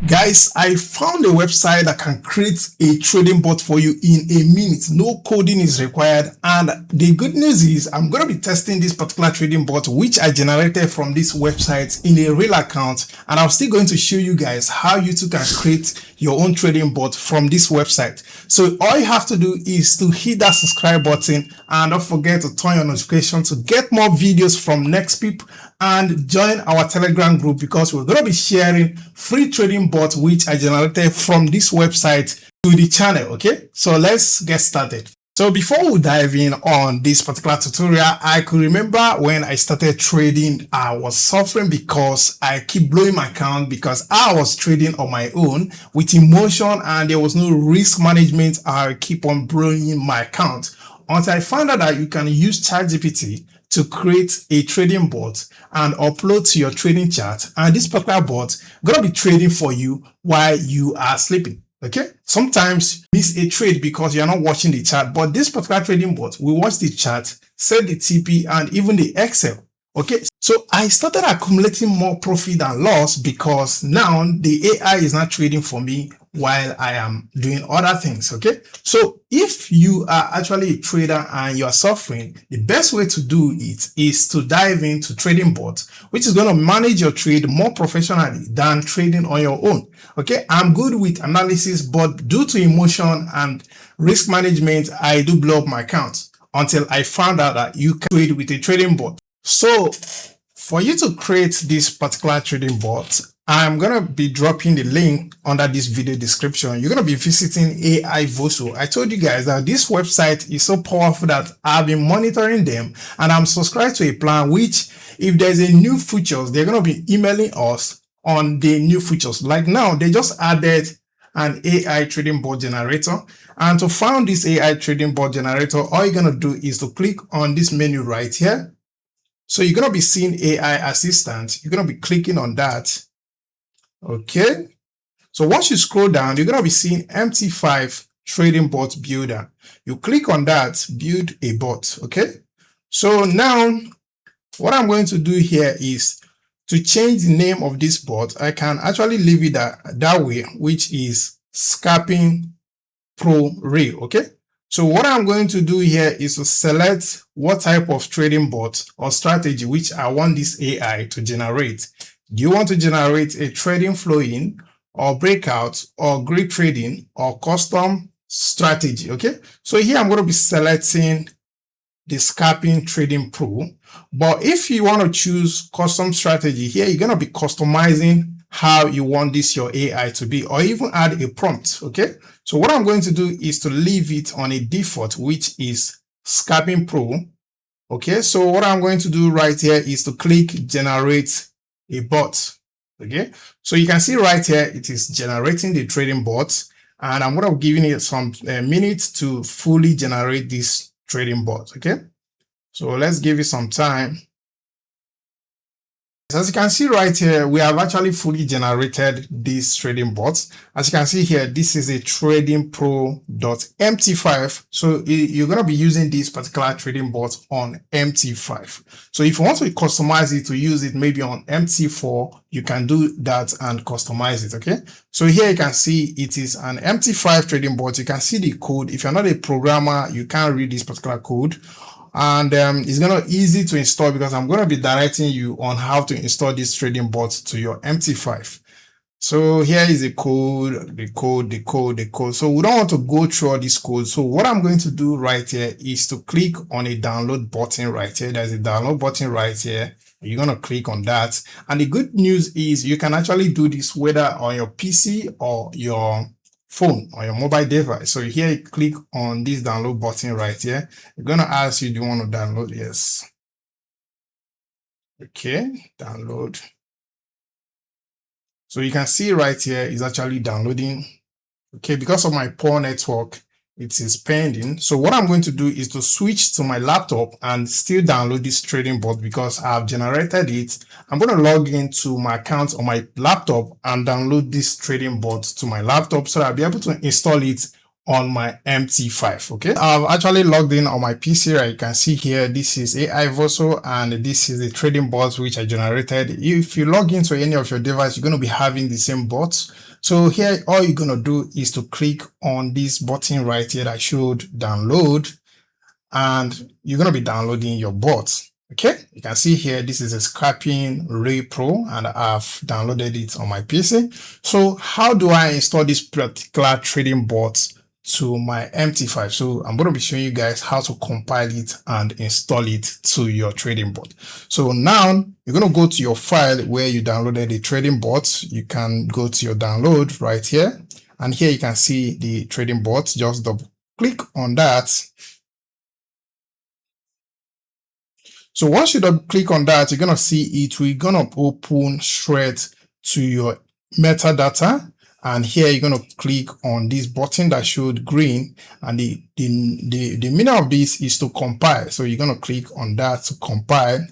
Guys, I found a website that can create a trading bot for you in a minute. No coding is required. And the good news is I'm going to be testing this particular trading bot, which I generated from this website in a real account. And I'm still going to show you guys how you too can create your own trading bot from this website. So all you have to do is to hit that subscribe button and don't forget to turn your notification to get more videos from NextPeep and join our Telegram group because we're going to be sharing free trading bots which I generated from this website to the channel. Okay, so let's get started. So before we dive in on this particular tutorial, I could remember when I started trading, I was suffering because I keep blowing my account because I was trading on my own with emotion and there was no risk management. I keep on blowing my account until I found out that you can use ChatGPT to create a trading bot and upload to your trading chart. And this particular bot gonna be trading for you while you are sleeping. Okay, sometimes you miss a trade because you're not watching the chart, but this particular trading bot will watch the chart, set the TP, and even the Excel. Okay, so I started accumulating more profit than loss because now the AI is not trading for me while I am doing other things. Okay, so if you are actually a trader and you are suffering, the best way to do it is to dive into trading bot, which is going to manage your trade more professionally than trading on your own. Okay, I'm good with analysis, but due to emotion and risk management, I do blow up my account until I found out that you can trade with a trading bot. So for you to create this particular trading bot, I'm going to be dropping the link under this video description. You're going to be visiting AI Voso. I told you guys that this website is so powerful that I've been monitoring them and I'm subscribed to a plan which if there's a new features, they're going to be emailing us on the new features. Like now, they just added an AI trading bot generator. And to find this AI trading bot generator, all you're going to do is to click on this menu right here. So you're going to be seeing AI assistant. You're going to be clicking on that. Okay. So once you scroll down, you're going to be seeing MT5 trading bot builder. You click on that, build a bot. Okay. So now what I'm going to do here is to change the name of this bot. I can actually leave it that way, which is Scalping Pro Ray. Okay. So what I'm going to do here is to select what type of trading bot or strategy which I want this AI to generate. Do you want to generate a trading flow-in or breakout or grid trading or custom strategy? Okay. So here I'm going to be selecting the Scalping Trading Pro. But if you want to choose custom strategy, here you're going to be customizing how you want this your AI to be, or even add a prompt. Okay, so what I'm going to do is to leave it on a default, which is Scalping Pro. Okay, so what I'm going to do right here is to click generate a bot. Okay, so you can see right here it is generating the trading bot, and I'm going to be giving it some minutes to fully generate this trading bot. Okay, so let's give it some time. As you can see right here, we have actually fully generated this trading bot. As you can see here, this is a trading pro.mt5. So you're going to be using this particular trading bot on MT5. So if you want to customize it to use it maybe on MT4, you can do that and customize it. Okay. So here you can see it is an MT5 trading bot. You can see the code. If you're not a programmer, you can't read this particular code. And it's going to be easy to install because I'm going to be directing you on how to install this trading bot to your MT5. So here is the code, the code. So we don't want to go through all this code. So what I'm going to do right here is to click on a download button right here. There's a download button right here. You're going to click on that. And the good news is you can actually do this whether on your PC or your phone or your mobile device. So here you click on this download button right here. You're going to ask you, do you want to download? Yes. Okay, download. So you can see right here is actually downloading. Okay, because of my poor network, it is pending. So what I'm going to do is to switch to my laptop and still download this trading bot because I've generated it. I'm going to log into my account on my laptop and download this trading bot to my laptop so that I'll be able to install it on my MT5. Okay, I've actually logged in on my PC. Right, you can see here, this is AI Voso, and this is the trading bot which I generated. If you log into any of your devices, you're going to be having the same bots. So here, all you're going to do is to click on this button right here that showed download, and you're going to be downloading your bot. Okay, you can see here, this is a scalping Ray Pro, and I've downloaded it on my PC. So how do I install this particular trading bot to my MT5? So I'm going to be showing you guys how to compile it and install it to your trading bot. So now you're going to go to your file where you downloaded the trading bot. You can go to your download right here, and here you can see the trading bot. Just double click on that. So once you click on that, you're gonna see it. We're gonna open straight to your metadata, and here you're gonna click on this button that showed green, and the meaning of this is to compile. So you're gonna click on that to compile.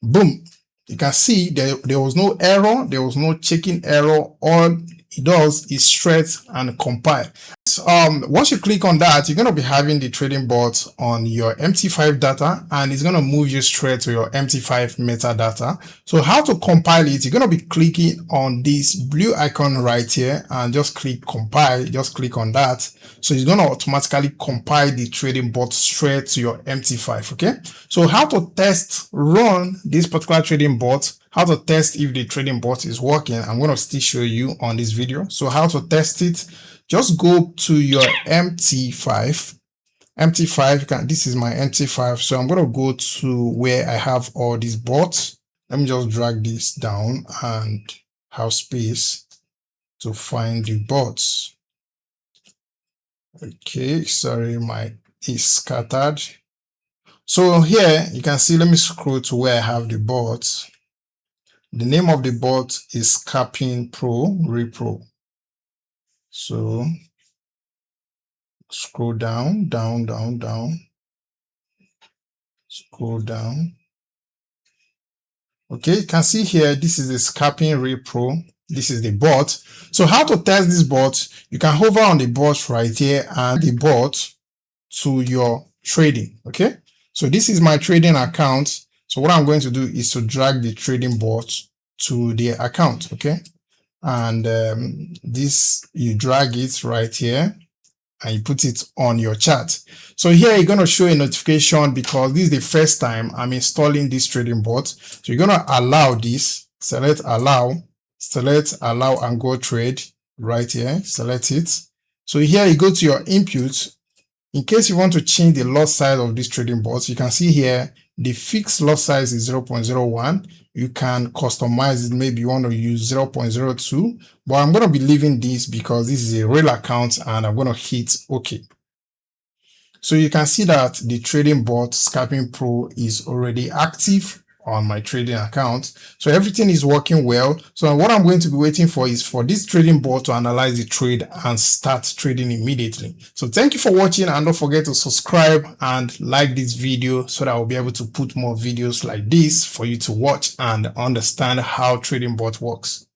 Boom! You can see there was no error, there was no checking error. All it does is straight and compile. Once you click on that, you're going to be having the trading bot on your MT5 data, and it's going to move you straight to your MT5 metadata. So how to compile it, you're going to be clicking on this blue icon right here and just click compile. Just click on that. So it's going to automatically compile the trading bot straight to your MT5. Okay, so how to run this particular trading bot, how to test if the trading bot is working, I'm going to still show you on this video. So how to test it, just go to your MT5. This is my MT5. So I'm going to go to where I have all these bots. Let me just drag this down and have space to find the bots. Okay, sorry, is scattered. So here you can see, let me scroll to where I have the bots. The name of the bot is Scalping Pro Repro. So scroll down, scroll down. Okay, you can see here, this is the Scalping Repro. This is the bot. So how to test this bot? You can hover on the bot right here and the bot to your trading. Okay, so this is my trading account. So what I'm going to do is to drag the trading bot to the account. Okay, and this, you drag it right here and you put it on your chart. So here you're going to show a notification because this is the first time I'm installing this trading bot. So you're going to allow this, select allow and go trade right here, select it. So here you go to your input. In case you want to change the lot size of this trading bot, you can see here the fixed lot size is 0.01. You can customize it. Maybe you want to use 0.02, but I'm going to be leaving this because this is a real account, and I'm going to hit OK. So you can see that the trading bot Scalping Pro is already active on my trading account. So everything is working well. So what I'm going to be waiting for is for this trading bot to analyze the trade and start trading immediately. So thank you for watching, and don't forget to subscribe and like this video so that I'll be able to put more videos like this for you to watch and understand how trading bot works.